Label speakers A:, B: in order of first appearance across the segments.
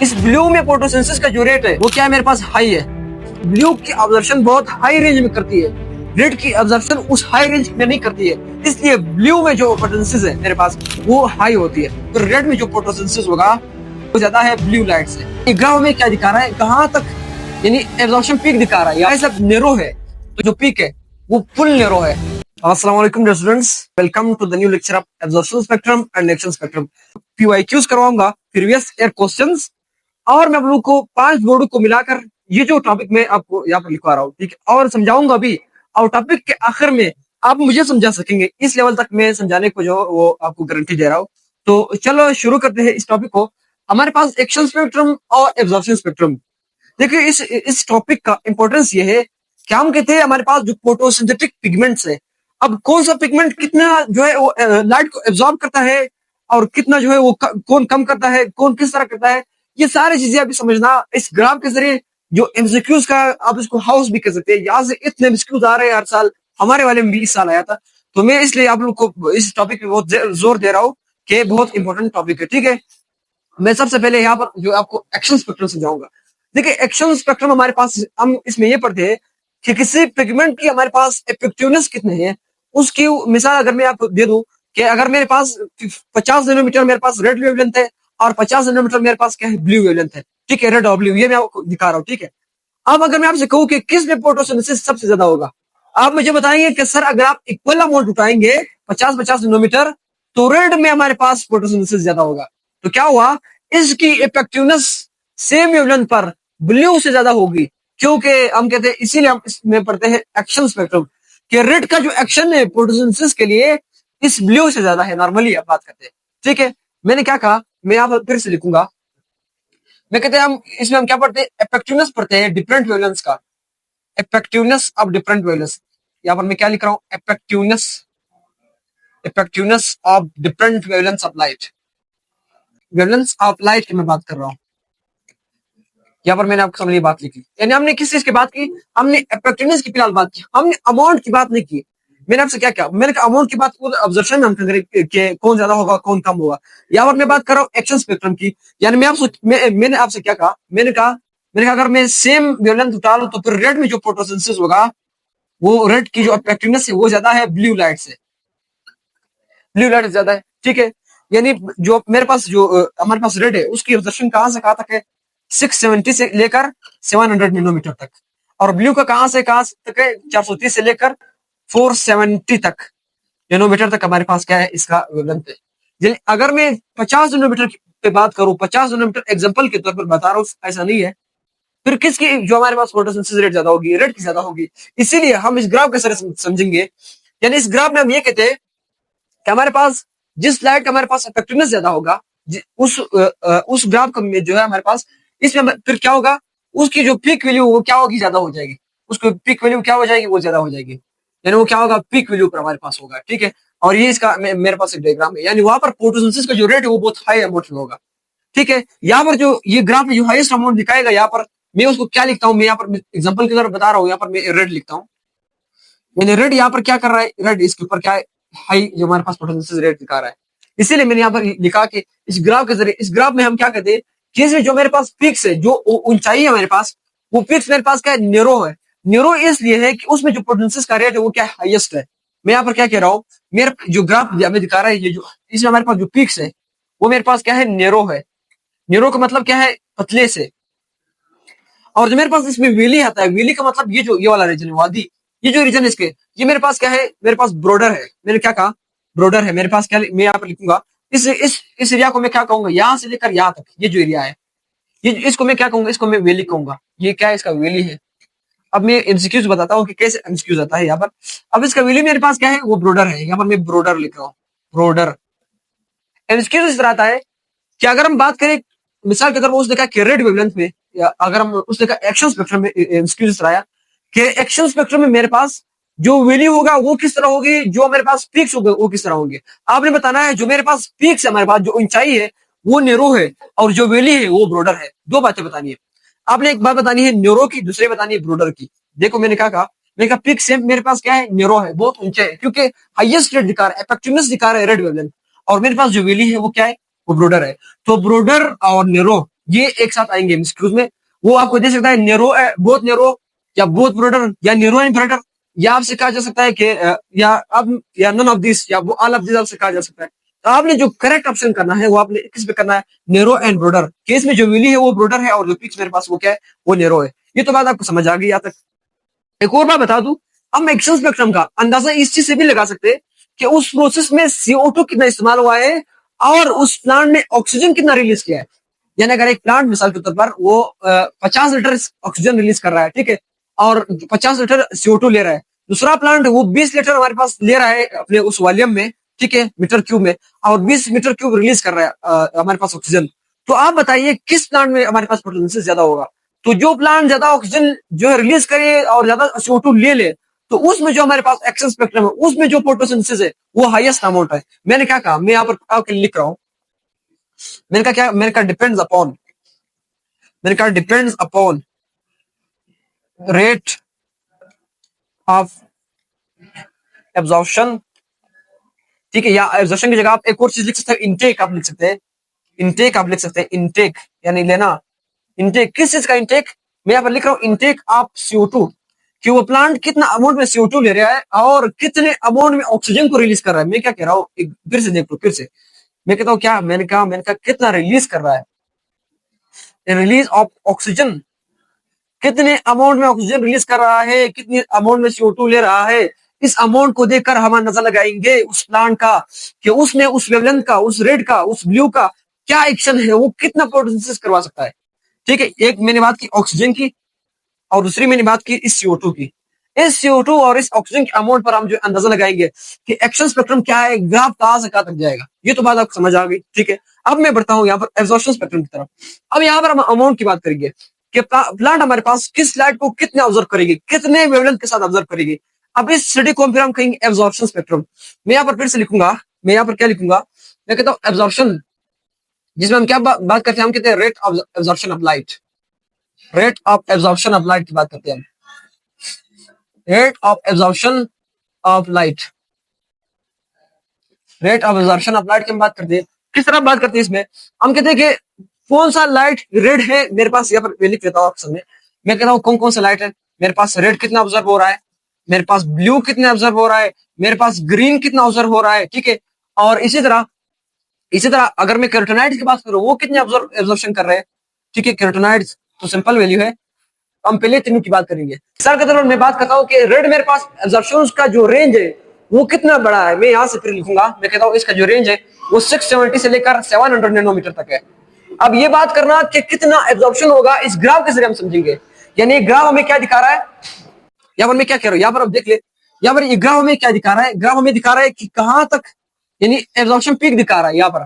A: इस ब्लू में फोटोसिंथेसिस का जो रेट है वो क्या है, मेरे पास हाई है। ब्लू की ऑब्जर्वेशन बहुत हाई रेंज में करती है, रेड की ऑब्जर्वेशन उस हाई रेंज में नहीं करती है, इसलिए ब्लू में जो फोटोसिंथेसिस है मेरे पास वो हाई होती है। तो रेड में जो फोटोसिंथेसिस होगा वो ज्यादा है ब्लू लाइट से। ग्राफ में क्या दिखा रहा है, कहाँ तक यानी एब्जॉर्प्शन पीक दिखा रहा है, या सब नेरो है तो जो पीक है वो फुल नेरो है। अस्सलाम वालेकुम dear students, welcome to the new lecture of absorption spectrum and action spectrum. PYQs करवाऊंगा, प्रीवियस ईयर क्वेश्चंस, और मैं आप लोगों को 5 बोर्ड को मिलाकर ये जो टॉपिक मैं आपको यहाँ पर लिखवा रहा हूँ, ठीक है, और समझाऊंगा भी। और टॉपिक के आखिर में आप मुझे समझा सकेंगे, इस लेवल तक मैं समझाने को जो वो आपको गारंटी दे रहा हूँ। तो चलो शुरू करते हैं इस टॉपिक को। हमारे पास एक्शन स्पेक्ट्रम और एब्जॉर्प्शन स्पेक्ट्रम। देखिए इस टॉपिक का इंपॉर्टेंस ये है कि हम कहते हैं हमारे पास जो फोटोसिंथेटिक पिगमेंट्स है, अब कौन सा पिगमेंट कितना जो है वो लाइट को एब्जॉर्ब करता है और कितना जो है वो कौन कम करता है, कौन किस तरह करता है, ये सारी चीजें अभी समझना इस ग्राफ के जरिए। जो एमसीक्यूज का आप इसको हाउस भी कर सकते हैं, यहाँ से इतने एमसीक्यूज आ रहे हैं हर साल, हमारे वाले में भी इस साल आया था। तो मैं इसलिए आप लोग को इस टॉपिक पे बहुत जोर दे रहा हूँ कि बहुत इंपॉर्टेंट टॉपिक है, ठीक है। मैं सबसे पहले यहाँ पर जो आपको एक्शन स्पेक्ट्रम समझाऊंगा। देखिए एक्शन स्पेक्ट्रम हमारे पास हम इसमें ये पढ़ते हैं कि किसी पिगमेंट की हमारे पास इफेक्टिवनेस कितने हैं, उसकी मिसाल अगर मैं आपको दे दूं कि अगर मेरे पास 50 नैनोमीटर मेरे पास रेड वेवलेंथ है और 50 नैनोमीटर मेरे पास क्या है, ब्लू वेवलेंथ है, ठीक है, रेड और ब्लू, ये मैं आपको दिखा रहा हूँ, ठीक है। अब अगर मैं आपसे कहूँ कि किस में फोटोसिंथेसिस सबसे ज्यादा होगा, आप मुझे बताएंगे कि सर अगर आप इक्वल अमाउंट उठाएंगे 50-50 नैनोमीटर तो रेड में हमारे पास फोटोसिंथेसिस ज्यादा होगा। तो क्या हुआ, इसकी इफेक्टिवनेस सेम वेवलेंथ पर ब्लू से ज्यादा होगी, क्योंकि हम कहते हैं, इसीलिए हम इसमें पढ़ते हैं एक्शन स्पेक्ट्रम, कि रेड का जो एक्शन है फोटोसिंथेसिस के लिए इस ब्लू से ज्यादा है। नॉर्मली आप बात करते हैं, ठीक है। मैंने क्या कहा, मैं यहाँ पर फिर से लिखूंगा। मैं कहते हैं हम इसमें हम क्या पढ़ते हैं, इफेक्टिवनेस पढ़ते हैं डिफरेंट वेवलेंथ का, इफेक्टिवनेस ऑफ डिफरेंट वेवलेंथ। यहाँ पर मैं क्या लिख रहा हूँ, effectiveness, effectiveness of different wavelength of light, wavelength of light की मैं बात कर रहा हूँ। यहाँ पर मैंने आपके सामने ये बात लिखी, यानी हमने किस चीज की बात की, हमने इफेक्टिवनेस की फिलहाल बात की, हमने अमाउंट की बात नहीं की। मैंने आपसे क्या कहा, मैंने कहा अमाउंट की बात ऑब्जर्वेशन में हम करें कि कौन ज्यादा होगा कौन कम होगा। यहाँ पर मैं बात कर रहा हूँ एक्शन स्पेक्ट्रम की, यानी मैंने आपसे क्या कहा, मैंने कहा अगर मैं सेम वेवलेंथ उठा लूं तो फिर रेड में जो फोटोसिंथेसिस होगा वो रेड की जो इफेक्टिवनेस है वो ज्यादा है ब्लू लाइट से, ब्लू लाइट ज्यादा है, ठीक है। यानी जो मेरे पास जो हमारे पास रेड है उसकी ऑब्जर्वेशन कहां से कहां तक है, 670 से लेकर 700 नैनोमीटर तक, और ब्लू का कहां तक है, 430 से लेकर 470 तक नैनोमीटर तक हमारे पास क्या है, इसका वेवलेंथ है। अगर मैं 50 नैनोमीटर पे बात करूं, 50 नैनोमीटर एग्जांपल के तौर पर बता रहा हूं, ऐसा नहीं है, फिर किसकी जो हमारे पास फोटोसिंथेसिस रेट ज्यादा होगी, रेड की ज्यादा होगी। इसीलिए हम इस ग्राफ के जरिए समझेंगे। यानी इस ग्राफ में हम ये कहते हैं कि हमारे पास जिस लाइट का हमारे पास इफेक्टिवनेस ज्यादा होगा, उस ग्राफ का जो है हमारे पास, इसमें फिर क्या होगा, उसकी जो पीक वैल्यू वो क्या होगी, ज्यादा हो जाएगी, उसकी पीक वैल्यू क्या हो जाएगी, वो ज्यादा हो जाएगी। यानी वो क्या होगा, पीक वैल्यू पर हमारे पास होगा, ठीक है। और ये इसका मेरे पास एक डायग्राम है, यानी वहां पर फोटोसिंथेसिस का जो रेट है वो बहुत हाई अमाउंट में होगा, ठीक है। यहाँ पर जो ये ग्राफ में जो हाईएस्ट अमाउंट दिखाएगा, यहाँ पर मैं उसको क्या लिखता हूँ, मैं यहाँ पर एग्जाम्पल की तरफ बता रहा हूँ, यहाँ पर मैं रेड लिखता हूँ। यानी रेड यहाँ पर क्या कर रहा है, रेड इसके ऊपर क्या है, हाई जो हमारे पास फोटोसिंथेसिस रेट दिखा रहा है। इसीलिए मैंने यहाँ पर लिखा कि इस ग्राफ के जरिए, इस ग्राफ में हम क्या कहते हैं कि इसमें जो मेरे पास पिक्स है, जो ऊंचाई है मेरे पास, वो पिक्स मेरे पास क्या है, न्यूरो है। न्यूरो इसलिए है कि उसमें जो फोटोसिंथेसिस का रेट है वो क्या है, हाईएस्ट है। मैं यहाँ पर क्या कह रहा हूँ, मेरे जो ग्राफ हमें दिखा रहा है, ये जो इसमें हमारे पास जो पिक्स है वो मेरे पास क्या है, न्यूरो है। न्यूरो का मतलब क्या है, पतले से। और जो मेरे पास इसमें वेली आता है, वेली का मतलब ये जो ये वाला रीजन है, वादी, ये जो रीजन इसके, ये मेरे पास क्या है, मेरे पास ब्रॉडर है। मैंने क्या कहा, ब्रॉडर है मेरे पास। क्या मैं यहाँ पर लिखूंगा, इस एरिया को मैं क्या कहूंगा, यहाँ से लेकर यहाँ तक ये जो एरिया है, ये इसको मैं क्या कहूंगा, इसको मैं वैली कहूंगा। ये क्या है, इसका वैली है। अब मैं एमसीक्यूज बताता हूँ कि कैसे एमसीक्यूज आता है यहाँ पर। अब इसका वैली मेरे पास क्या है, वो ब्रॉडर है। यहाँ पर मैं ब्रॉडर लिख रहा हूँ, ब्रॉडर। एमसीक्यूज इस तरह आता है कि अगर हम बात करें, मिसाल के तौर पर उसने कहा कि रेड वेवलेंथ में, या अगर हम उसने कहा एक्शन स्पेक्ट्रम में, एमसीक्यूज आया कि एक्शन स्पेक्ट्रम में मेरे पास जो वैल्यू होगा वो किस तरह होगी, जो मेरे पास पीक्स होंगे वो किस तरह होंगे। आपने बताना है जो मेरे पास पीक्स है, हमारे पास जो ऊंचाई है वो नेरो है, और जो वैली है वो ब्रॉडर है। दो बातें बतानी है आपने, एक बात बतानी है न्यूरो की, दूसरी बतानी है ब्रॉडर की। देखो मैंने क्या कहा, मैंने कहा पिक सेम मेरे पास क्या है, न्यूरो है, बहुत ऊंचे है, क्योंकि हाईएस्ट रेट दिखा रहा है, इफेक्टिवनेस दिखा रहा है रेड वेवलेंथ, और मेरे पास जो वैली है वो क्या है, वो ब्रॉडर है। तो ब्रॉडर और न्यूरो ये एक साथ आएंगे एमसीक्यूज में। वो आपको दे सकता है नेरो, बोथ नेरो, या बोथ ब्रॉडर, या नेरो एंड ब्रॉडर, या आपसे कहा जा सकता है कि या अब या नन ऑफ दिस, या वो ऑल ऑफ दिस आपसे कहा जा सकता है। तो आपने जो करेक्ट ऑप्शन करना है वो आपने किस पे करना है, नेरो एंड ब्रॉडर। केस में जो मिली है वो ब्रॉडर है और जो पिक्स मेरे पास वो क्या है, वो नेरो है। ये तो बात आपको समझ आ गई यहाँ तक। एक और बात बता दूं, हम एक्शन स्पेक्ट्रम का अंदाजा इस चीज से भी लगा सकते हैं कि उस प्रोसेस में CO2 कितना इस्तेमाल हुआ है और उस प्लांट ने ऑक्सीजन कितना रिलीज किया है। यानी अगर एक प्लांट मिसाल के तौर पर वो 50 लीटर ऑक्सीजन रिलीज कर रहा है, ठीक है, और 50 लीटर CO2 ले रहा है, दूसरा प्लांट वो 20 लीटर हमारे पास ले रहा है अपने उस वॉल्यूम में, ठीक है, मीटर क्यूब में, और 20 मीटर क्यूब रिलीज कर रहा है हमारे पास ऑक्सीजन। तो आप बताइए किस प्लांट में हमारे पास पोटेंशियल ज्यादा होगा। तो जो प्लांट ज्यादा ऑक्सीजन जो है रिलीज करे और ज्यादा CO2 ले ले, तो उसमें जो हमारे पास एक्शन स्पेक्ट्रम है उसमें जो फोटोसिंथेसिस है वो हाईएस्ट अमाउंट है। मैंने क्या कहा, मैं यहाँ पर आपके लिए लिख रहा हूँ, मैंने कहा क्या, मैंने कहा डिपेंड्स अपॉन, मैंने कहा depends upon rate of absorption, ठीक है, या एब्जॉर्प्शन की जगह आप एक और चीज लिख सकते हैं, इनटेक आप लिख सकते हैं, इनटेक आप लिख सकते हैं, इनटेक यानी लेना। इनटेक किस चीज का इनटेक, मैं यहाँ पर लिख रहा हूँ इनटेक ऑफ CO2, कि वो प्लांट कितना अमाउंट में CO2 ले रहा है और कितने अमाउंट में ऑक्सीजन को रिलीज कर रहा है। मैं क्या कह रहा हूँ, एक फिर से देख लो, फिर से मैं कहता हूँ क्या, मैंने कहा कितना रिलीज कर रहा है, रिलीज ऑफ ऑक्सीजन, कितने अमाउंट में ऑक्सीजन रिलीज कर रहा है, कितने अमाउंट में CO2 ले रहा है। इस अमाउंट को देखकर हम अंदाजा लगाएंगे उस प्लांट का कि उसने उस वेवलेंथ का, उस रेड का, उस ब्लू का क्या एक्शन है, वो कितना फोटोसिंथेसिस करवा सकता है। ठीक है, एक मैंने बात की ऑक्सीजन की और दूसरी मैंने बात की इस CO2 की। इस CO2 और इस ऑक्सीजन के अमाउंट पर हम जो अंदाजा लगाएंगे कि एक्शन स्पेक्ट्रम क्या है, ग्राफ कहां से कहां तक जाएगा। ये तो बात आपको समझ आ गई, ठीक है। अब मैं बढ़ता हूं यहाँ पर एब्जॉर्प्शन स्पेक्ट्रम की तरफ। अब यहाँ पर हम अमाउंट की बात करेंगे कि प्लांट हमारे पास किस लाइट को कितने ऑब्जर्व करेगी, कितने वेवलेंथ के साथ ऑब्जर्व करेगी। अब इस स्टडी को फिर हम कहेंगे एब्जॉर्प्शन स्पेक्ट्रम। मैं यहाँ पर फिर से लिखूंगा, मैं यहाँ पर क्या लिखूंगा, मैं कहता हूँ एब्जॉर्प्शन, जिसमें हम क्या बात करते हैं, हम कहते हैं rate of absorption of light, rate of absorption of light की बात करते हैं हम, rate of absorption of light, rate of absorption of light की हम बात करते हैं। किस तरह बात करते हैं इसमें, हम कहते हैं कि कौन सा लाइट रेड है मेरे पास, यहाँ पर मैं लिख लेता हूँ ऑप्शन में। मैं कहता हूँ कौन कौन सा लाइट है मेरे पास, रेड कितना ऑब्जर्व हो रहा है, मेरे पास ब्लू कितना ऑब्जर्व हो रहा है, मेरे पास ग्रीन कितना ऑब्जर्व हो रहा है, ठीक है। और इसी तरह अगर मैं कैरोटेनॉइड्स की बात करूँ वो कितने एब्जॉर्प्शन कर रहे हैं, ठीक है। कैरोटेनॉइड्स तो सिंपल वैल्यू है, हम पहले तीनों की बात करेंगे। सर के तरफ मैं बात करता हूँ कि रेड मेरे पास एब्जॉर्प्शन का जो रेंज है वो कितना बड़ा है। मैं यहाँ से फिर लिखूंगा, मैं कहता हूँ इसका जो रेंज है वो 670 से लेकर 700 नैनोमीटर तक है। अब ये बात करना कि कितना एब्जॉर्प्शन होगा इस ग्राफ के जरिए हम समझेंगे। यानी ग्राफ हमें क्या दिखा रहा है, यहाँ पर मैं क्या कह रहा हूँ, यहाँ पर आप देख ले, यहाँ पर ये ग्राफ हमें क्या दिखा रहा है, ग्राफ हमें दिखा रहा है कि कहां तक, यानी एब्जॉर्प्शन पीक दिखा रहा है यहाँ पर,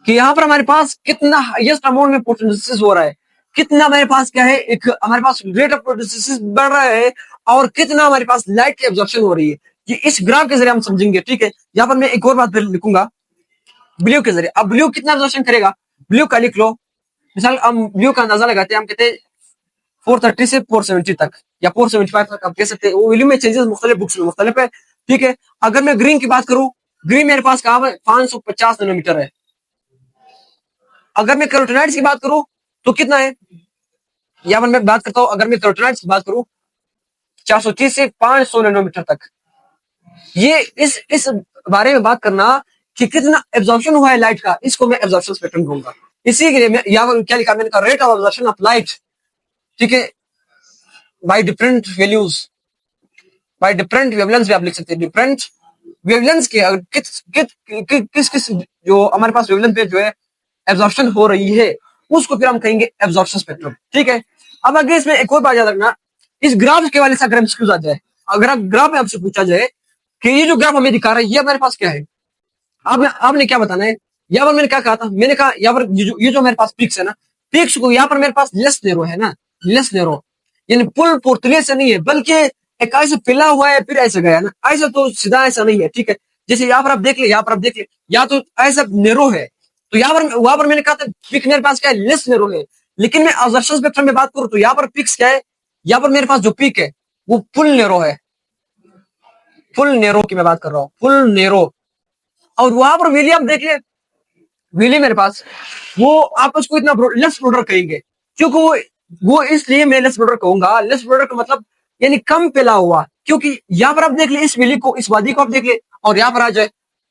A: कि यहाँ पर हमारे पास कितना हाईएस्ट अमाउंट में फोटोसिंथेसिस हो रहा है, कितना हमारे पास क्या है, एक हमारे पास रेट ऑफ फोटोसिंथेसिस बढ़ रहा है, और कितना हमारे पास लाइट की एब्जॉर्प्शन हो रही है। ये इस ग्राफ के जरिए हम समझेंगे, ठीक है। यहाँ पर मैं एक और बात लिखूंगा ब्लू के जरिए। अब ब्लू कितना एब्जॉर्प्शन करेगा, ब्लू का लिख लो, मिसाल हम ब्लू का अंदाजा लगाते हैं, हम कहते हैं 430 से 470 तक या 475 तक आप कह सकते हैं। वो वैल्यू में चेंजेस मुख्तलिफ बुक्स में मुख्तलिफ है, ठीक है। अगर मैं ग्रीन की बात करूं, ग्रीन मेरे पास कहां है, 550 नैनोमीटर है। अगर मैं कैरोटेनॉइड्स की बात करूं तो कितना है, यहाँ पर मैं बात करता हूं, अगर मैं कैरोटेनॉइड्स की बात करूं 430 से 500 नैनोमीटर तक। ये इस बारे में बात करना कि कितना एब्जॉर्प्शन हुआ है लाइट का, इसको मैं एब्जॉर्प्शन स्पेक्ट्रम कहूंगा। इसी के लिए मैं यहाँ पर क्या लिखा, मैंने कहा rate of absorption of light, ठीक है, by different values, by different wavelength भी आप लिख सकते हैं। डिफरेंट वेवलेंथ के किस जो हमारे पास वेवलेंथ पे जो है एब्जॉर्प्शन हो रही है उसको फिर हम कहेंगे एब्जॉर्प्शन स्पेक्ट्रम, ठीक है। अब अगर इसमें एक और बात याद रखना, इस ग्राफ के वाले से अगर एमसीक्यूज आ जाए, अगर ग्राफ में आपसे पूछा जाए कि ये जो ग्राफ हमें दिखा रहा है ये हमारे पास क्या है, आपने क्या बताना है। यहाँ पर मैंने क्या कहा था, मैंने कहा यहाँ पर ये जो मेरे पास पिक्स है ना, पिक्स को यहाँ पर मेरे पास लेस नैरो है ना, लेस नैरो, यानी पुल पोर्तले से नहीं है, बल्कि एक ऐसे फैला हुआ है फिर ऐसे गया ना, ऐसा तो सीधा ऐसा नहीं है, ठीक है। जैसे यहाँ पर आप देख ले, यहाँ पर आप देख ले, या तो ऐसा नेरो है, तो यहाँ पर वहां पर मैंने कहा था पिक मेरे पास क्या है, लेस नेरो है। लेकिन मैं एब्जॉर्प्शन स्पेक्ट्रम में बात करूं तो यहाँ पर पिक्स क्या है, यहाँ पर मेरे पास जो पिक है वो फुल नेरो है, फुल नेरो की मैं बात कर रहा हूँ, फुल नेरो। और वहां पर वैल्यू आप देख ले, विली मेरे पास, वो आप उसको इतना लेस ब्रोडर कहेंगे, क्योंकि वो इसलिए मैं लेस ब्रोडर कहूंगा। लेस ब्रोडर का मतलब यानी कम फैला हुआ, क्योंकि यहाँ पर आप देख ले इस विली को, इस वादी को आप देख ले, और यहाँ पर आ जाए,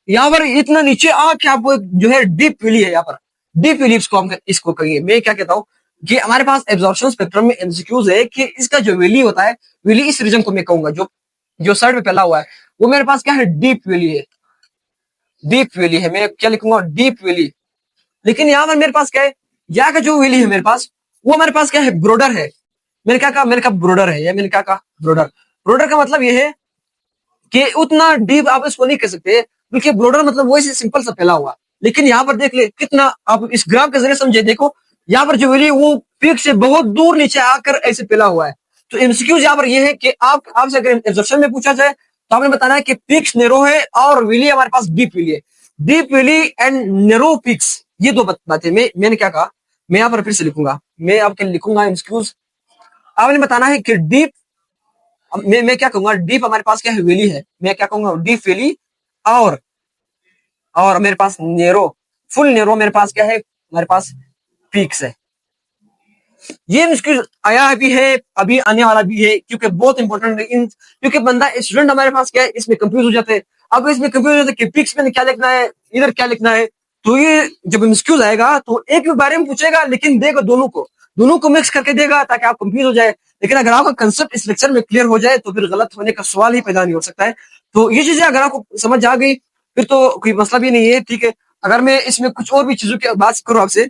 A: यहाँ पर इतना नीचे आके आप जो है डीप विली है यहाँ पर। डीप विली इसको हम इसको कहिए। मैं क्या कहता हूँ कि हमारे पास एब्जॉर्प्शन स्पेक्ट्रम में एमसीक्यूज है कि इसका जो विली होता है, विली इस रीजन को मैं कहूंगा जो जो साइड में फैला हुआ है, वो मेरे पास क्या है, डीप विली है। डीप विली है, मैं क्या लिखूंगा, डीप विली। लेकिन यहाँ पर मेरे पास क्या है, यहाँ का जो विली है मेरे पास, वो मेरे पास क्या है, ब्रोडर है। मैंने क्या कहा, मैंने कहा ब्रोडर है, या मैंने क्या कहा, ब्रोडर। ब्रोडर का मतलब ये है कि उतना डीप आप इसको नहीं कह सकते, क्योंकि ब्रोडर मतलब वैसे सिंपल सा फैला हुआ। लेकिन यहाँ पर देख ले कितना, आप इस ग्राफ के जरिए समझे, देखो यहाँ पर जो वैल्यू वो पीक से बहुत दूर नीचे आकर ऐसे फैला हुआ है। तो एमसीक्यूज यहाँ पर ये है कि आप आपसे अगर एब्जॉर्प्शन में पूछा जाए तो आपने बताना है कि पीक्स नेरो है और विली हमारे पास डीप विली है। Deep valley and narrow peaks, ये दो बातें मैंने क्या कहा, मैं यहाँ पर फिर से लिखूंगा, मैं आपके लिखूंगा एमसीक्यूज। आपने बताना है कि डीप, मैं क्या कहूंगा, डीप हमारे पास क्या है, वैली है। मैं क्या कहूंगा, डीप वैली, और मेरे पास नेरो, फुल नेरो मेरे पास क्या है, हमारे पास पीक्स है। ये मुश्किल आया भी है, अभी आने वाला भी है, क्योंकि बहुत इंपॉर्टेंट है इन, क्योंकि बंदा स्टूडेंट हमारे पास क्या है, इसमें कंफ्यूज हो जाते हैं। अब इसमें कंफ्यूज हो जाते हैं कि पिक्स में क्या लिखना है, इधर क्या लिखना है। तो ये जब मुश्किल आएगा तो एक के बारे में पूछेगा, लेकिन देगा दोनों को मिक्स करके देगा ताकि आप कंफ्यूज हो जाए। लेकिन अगर आपका कंसेप्ट इस लेक्चर में क्लियर हो जाए तो फिर गलत होने का सवाल ही पैदा नहीं हो सकता है। तो ये चीजें अगर आपको समझ आ गई फिर तो कोई मसला भी नहीं है, ठीक है। अगर मैं इसमें कुछ और भी चीजों की बात करूं आपसे,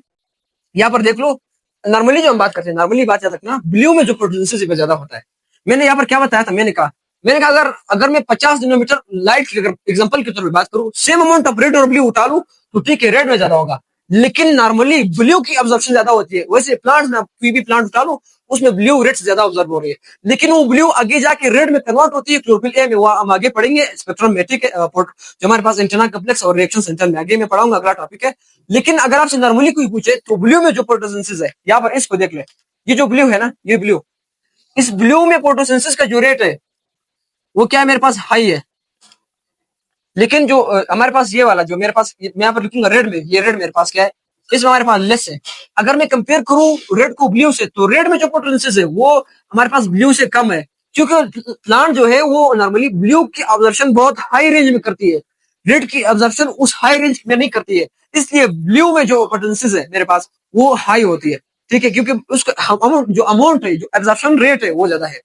A: यहाँ पर देख लो, नॉर्मली जो हम बात करते हैं, नॉर्मली बात याद रखना, ब्लू में जो प्रोटेंसिस ज्यादा होता है। मैंने यहाँ पर क्या बताया था, मैंने कहा अगर अगर मैं 50 नैनोमीटर लाइट की अगर एग्जांपल के तौर पर बात करूं, सेम अमाउंट ऑफ रेड और ब्लू उठा लूं तो ठीक है, रेड में ज्यादा होगा। लेकिन नॉर्मली ब्लू की ऑब्जर्वेशन ज्यादा होती है। वैसे प्लांट में कोई भी प्लांट उठा लो उसमें ब्लू रेड ज्यादा ऑब्जर्व हो रही है, लेकिन वो ब्लू आगे जाके रेड में कन्वर्ट होती है क्लोरोफिल ए में। वो हम आगे पढ़ेंगे स्पेक्ट्रोमेट्रिक जो हमारे पास एंटेना कॉम्प्लेक्स और रिएक्शन सेंटर में आगे में पढ़ाऊंगा, अगला टॉपिक है। लेकिन अगर आपसे नॉर्मली कोई पूछे तो ब्लू में जो फोटोसिंथेसिस है, यहाँ पर इसको देख ले, ये जो ब्लू है ना, ये ब्लू, इस ब्लू में फोटोसिंथेसिस का जो रेट है वो क्या है, मेरे पास हाई है। लेकिन जो हमारे पास ये वाला जो मेरे पास, मैं यहाँ पर लिखूंगा रेड में, ये रेड मेरे पास क्या है, इसमें हमारे पास लेस है। अगर मैं कंपेयर करूं रेड को ब्लू से, तो रेड में जो पोटेंशियल है वो हमारे पास ब्लू से कम है, क्योंकि प्लांट जो है वो नॉर्मली ब्लू की ऑब्जर्वेशन बहुत हाई रेंज में करती है, रेड की ऑब्जर्वेशन उस हाई रेंज में नहीं करती है। इसलिए ब्लू में जो पोटेंशियल है मेरे पास वो हाई होती है, ठीक है, क्योंकि उसका जो अमाउंट है, जो एब्जॉर्प्शन रेट है वो ज्यादा है।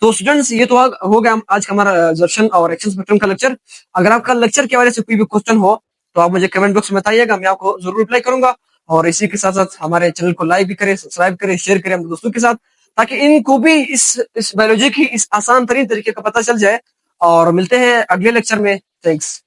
A: तो स्टूडेंट्स ये तो हो गया आज का हमारा एब्जॉर्प्शन और एक्शन स्पेक्ट्रम का लेक्चर। अगर आपका लेक्चर के बारे से कोई भी क्वेश्चन हो तो आप मुझे कमेंट बॉक्स में बताइएगा, मैं आपको जरूर रिप्लाई करूंगा। और इसी के साथ साथ हमारे चैनल को लाइक भी करें, सब्सक्राइब करें, शेयर करें अपने दोस्तों के साथ, ताकि इनको भी इस बायोलॉजी की इस आसान तरीन तरीके का पता चल जाए। और मिलते हैं अगले लेक्चर में। थैंक्स।